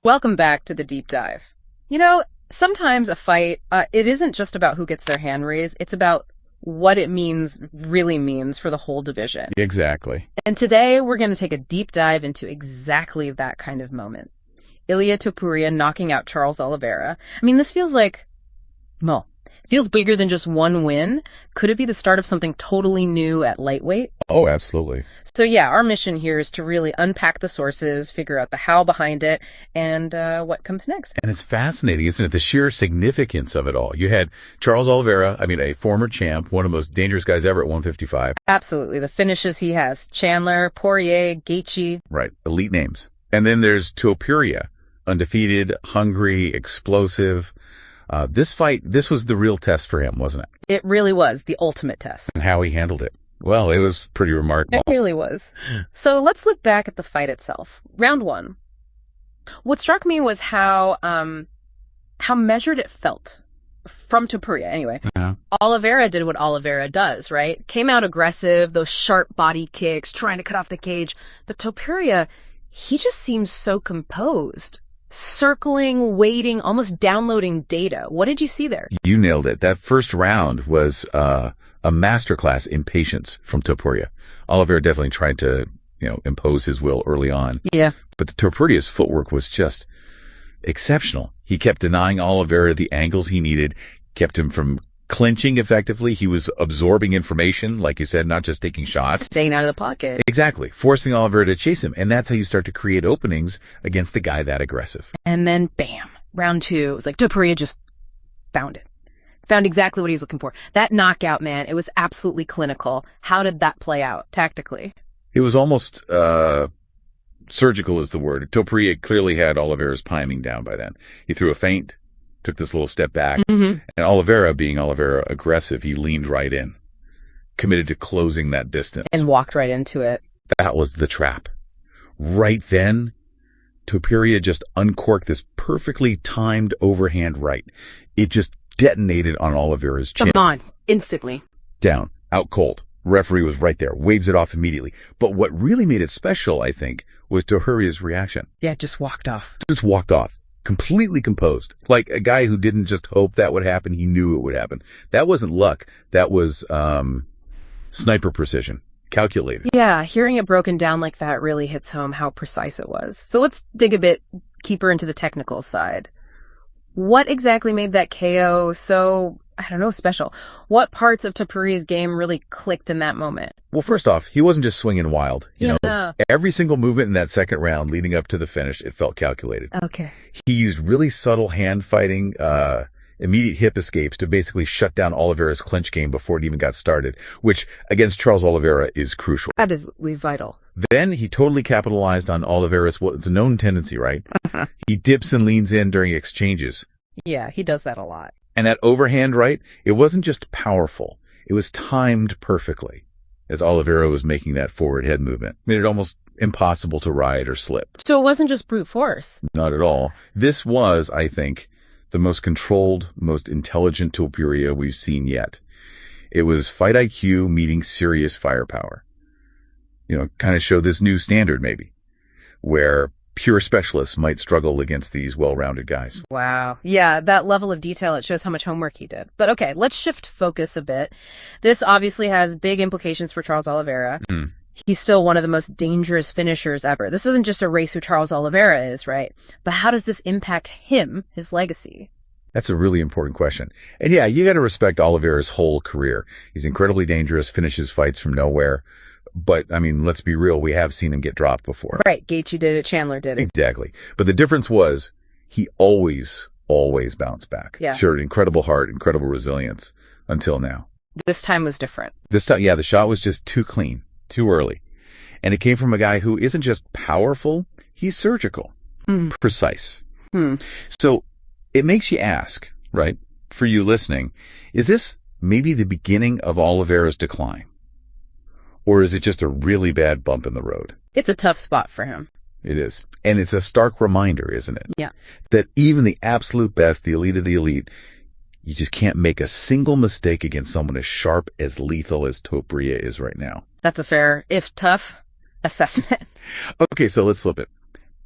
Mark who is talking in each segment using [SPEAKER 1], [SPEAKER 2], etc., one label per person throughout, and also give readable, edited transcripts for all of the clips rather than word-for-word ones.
[SPEAKER 1] Welcome back to the deep dive. You know, sometimes a fight, it isn't just about who gets their hand raised. It's about what it really means for the whole division.
[SPEAKER 2] Exactly.
[SPEAKER 1] And today we're going to take a deep dive into exactly that kind of moment. Ilia Topuria knocking out Charles Oliveira. I mean, this feels like, well, feels bigger than just one win. Could it be the start of something totally new at lightweight?
[SPEAKER 2] Oh, absolutely.
[SPEAKER 1] So yeah, our mission here is to really unpack the sources, figure out the how behind it, and what comes next.
[SPEAKER 2] And it's fascinating, isn't it? The sheer significance of it all. You had Charles Oliveira, a former champ, one of the most dangerous guys ever at 155.
[SPEAKER 1] Absolutely. The finishes he has. Chandler, Poirier, Gaethje.
[SPEAKER 2] Right. Elite names. And then there's Topuria, undefeated, hungry, explosive. This was the real test for him, wasn't it?
[SPEAKER 1] It really was the ultimate test.
[SPEAKER 2] And how he handled it. Well, it was pretty remarkable.
[SPEAKER 1] It really was. So let's look back at the fight itself. Round one. What struck me was how measured it felt. From Topuria, anyway.
[SPEAKER 2] Yeah.
[SPEAKER 1] Oliveira did what Oliveira does, right? Came out aggressive, those sharp body kicks, trying to cut off the cage. But Topuria, he just seems so composed. Circling, waiting, almost downloading data. What did you see there?
[SPEAKER 2] You nailed it. That first round was a masterclass in patience from Topuria. Oliveira definitely tried to, impose his will early on.
[SPEAKER 1] Yeah.
[SPEAKER 2] But Topuria's footwork was just exceptional. He kept denying Oliveira the angles he needed, kept him from clinching effectively. He was absorbing information, like you said, not just taking shots.
[SPEAKER 1] Staying out of the pocket.
[SPEAKER 2] Exactly. Forcing Oliveira to chase him. And that's how you start to create openings against a guy that aggressive.
[SPEAKER 1] And then, bam, round two. It was like Topuria just found it. Found exactly what he was looking for. That knockout, man, it was absolutely clinical. How did that play out tactically?
[SPEAKER 2] It was almost surgical is the word. Topuria clearly had Oliveira's timing down by then. He threw a feint, took this little step back, and Oliveira, being Oliveira aggressive, he leaned right in, committed to closing that distance.
[SPEAKER 1] And walked right into it.
[SPEAKER 2] That was the trap. Right then, Topuria just uncorked this perfectly timed overhand right. It just detonated on Oliveira's chin.
[SPEAKER 1] Come on, instantly.
[SPEAKER 2] Down, out cold. Referee was right there, waves it off immediately. But what really made it special, I think, was Topuria's reaction.
[SPEAKER 1] Yeah, just walked off.
[SPEAKER 2] Just walked off. Completely composed. Like a guy who didn't just hope that would happen, he knew it would happen. That wasn't luck. That was sniper precision. Calculated.
[SPEAKER 1] Yeah, hearing it broken down like that really hits home how precise it was. So let's dig a bit deeper into the technical side. What exactly made that KO so, special? What parts of Topuria's game really clicked in that moment?
[SPEAKER 2] Well, first off, he wasn't just swinging wild.
[SPEAKER 1] Yeah.
[SPEAKER 2] Every single movement in that second round leading up to the finish, it felt calculated.
[SPEAKER 1] Okay.
[SPEAKER 2] He used really subtle hand fighting, immediate hip escapes to basically shut down Oliveira's clinch game before it even got started, which against Charles Oliveira is crucial.
[SPEAKER 1] That is vital.
[SPEAKER 2] Then he totally capitalized on Oliveira's, it's a known tendency, right? He dips and leans in during exchanges.
[SPEAKER 1] Yeah, he does that a lot.
[SPEAKER 2] And that overhand right, it wasn't just powerful. It was timed perfectly as Oliveira was making that forward head movement. Made it almost impossible to ride or slip.
[SPEAKER 1] So it wasn't just brute force.
[SPEAKER 2] Not at all. This was, I think, the most controlled, most intelligent Topuria we've seen yet. It was fight IQ meeting serious firepower. Kind of show this new standard maybe, where pure specialists might struggle against these well-rounded guys.
[SPEAKER 1] Wow. Yeah, that level of detail, it shows how much homework he did. But okay, let's shift focus a bit. This obviously has big implications for Charles Oliveira. He's still one of the most dangerous finishers ever. This isn't just a race who Charles Oliveira is, right? But how does this impact him, his legacy?
[SPEAKER 2] That's a really important question. And yeah, you got to respect Oliveira's whole career. He's incredibly dangerous, finishes fights from nowhere. But, let's be real, we have seen him get dropped before.
[SPEAKER 1] Right, Gaethje did it, Chandler did it.
[SPEAKER 2] Exactly. But the difference was he always bounced back.
[SPEAKER 1] Yeah.
[SPEAKER 2] Showed incredible heart, incredible resilience until now.
[SPEAKER 1] This time was different.
[SPEAKER 2] This time, yeah, the shot was just too clean, too early. And it came from a guy who isn't just powerful, he's surgical, precise. So it makes you ask, right, for you listening, is this maybe the beginning of Oliveira's decline? Or is it just a really bad bump in the road?
[SPEAKER 1] It's a tough spot for him.
[SPEAKER 2] It is. And it's a stark reminder, isn't it?
[SPEAKER 1] Yeah.
[SPEAKER 2] That even the absolute best, the elite of the elite, you just can't make a single mistake against someone as sharp, as lethal as Topuria is right now.
[SPEAKER 1] That's a fair, if tough, assessment.
[SPEAKER 2] Okay, so let's flip it.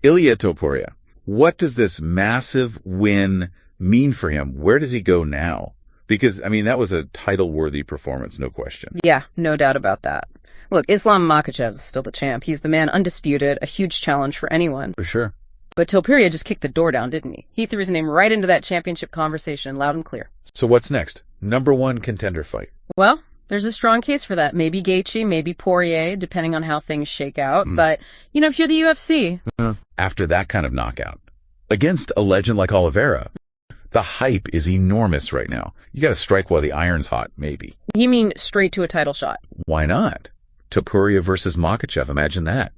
[SPEAKER 2] Ilia Topuria What does this massive win mean for him? Where does he go now? Because, I mean, that was a title-worthy performance, no question.
[SPEAKER 1] Yeah, no doubt about that. Look, Islam Makhachev is still the champ. He's the man undisputed, a huge challenge for anyone.
[SPEAKER 2] For sure.
[SPEAKER 1] But Topuria just kicked the door down, didn't he? He threw his name right into that championship conversation, loud and clear.
[SPEAKER 2] So what's next? Number one contender fight.
[SPEAKER 1] Well, there's a strong case for that. Maybe Gaethje, maybe Poirier, depending on how things shake out. But, you know, if you're the UFC...
[SPEAKER 2] After that kind of knockout, against a legend like Oliveira, the hype is enormous right now. You got to strike while the iron's hot, maybe.
[SPEAKER 1] You mean straight to a title shot?
[SPEAKER 2] Why not? Topuria versus Makhachev, imagine that.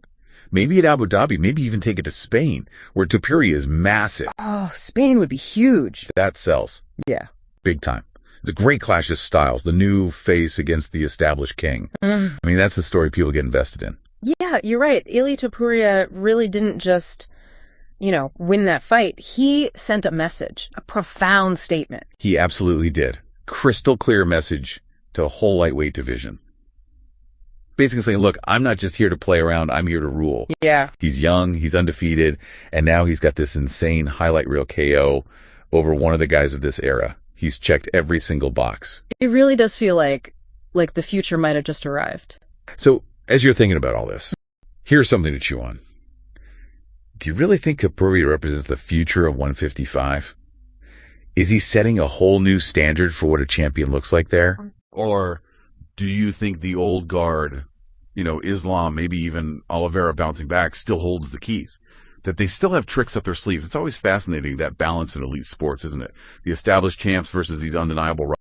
[SPEAKER 2] Maybe at Abu Dhabi, maybe even take it to Spain, where Topuria is massive.
[SPEAKER 1] Oh, Spain would be huge.
[SPEAKER 2] That sells.
[SPEAKER 1] Yeah.
[SPEAKER 2] Big time. It's a great clash of styles, the new face against the established king. I mean, that's the story people get invested in.
[SPEAKER 1] Yeah, you're right. Ilia Topuria really didn't just, you know, win that fight. He sent a message, a profound statement.
[SPEAKER 2] He absolutely did. Crystal clear message to the whole lightweight division. Basically saying, look, I'm not just here to play around, I'm here to rule.
[SPEAKER 1] Yeah.
[SPEAKER 2] He's young, he's undefeated, and now he's got this insane highlight reel KO over one of the guys of this era. He's checked every single box.
[SPEAKER 1] It really does feel like the future might have just arrived.
[SPEAKER 2] So, as you're thinking about all this, here's something to chew on. Do you really think Topuria represents the future of 155? Is he setting a whole new standard for what a champion looks like there? Or do you think the old guard, you know, Islam, maybe even Oliveira bouncing back, still holds the keys? That they still have tricks up their sleeves. It's always fascinating, that balance in elite sports, isn't it? The established champs versus these undeniable rivals.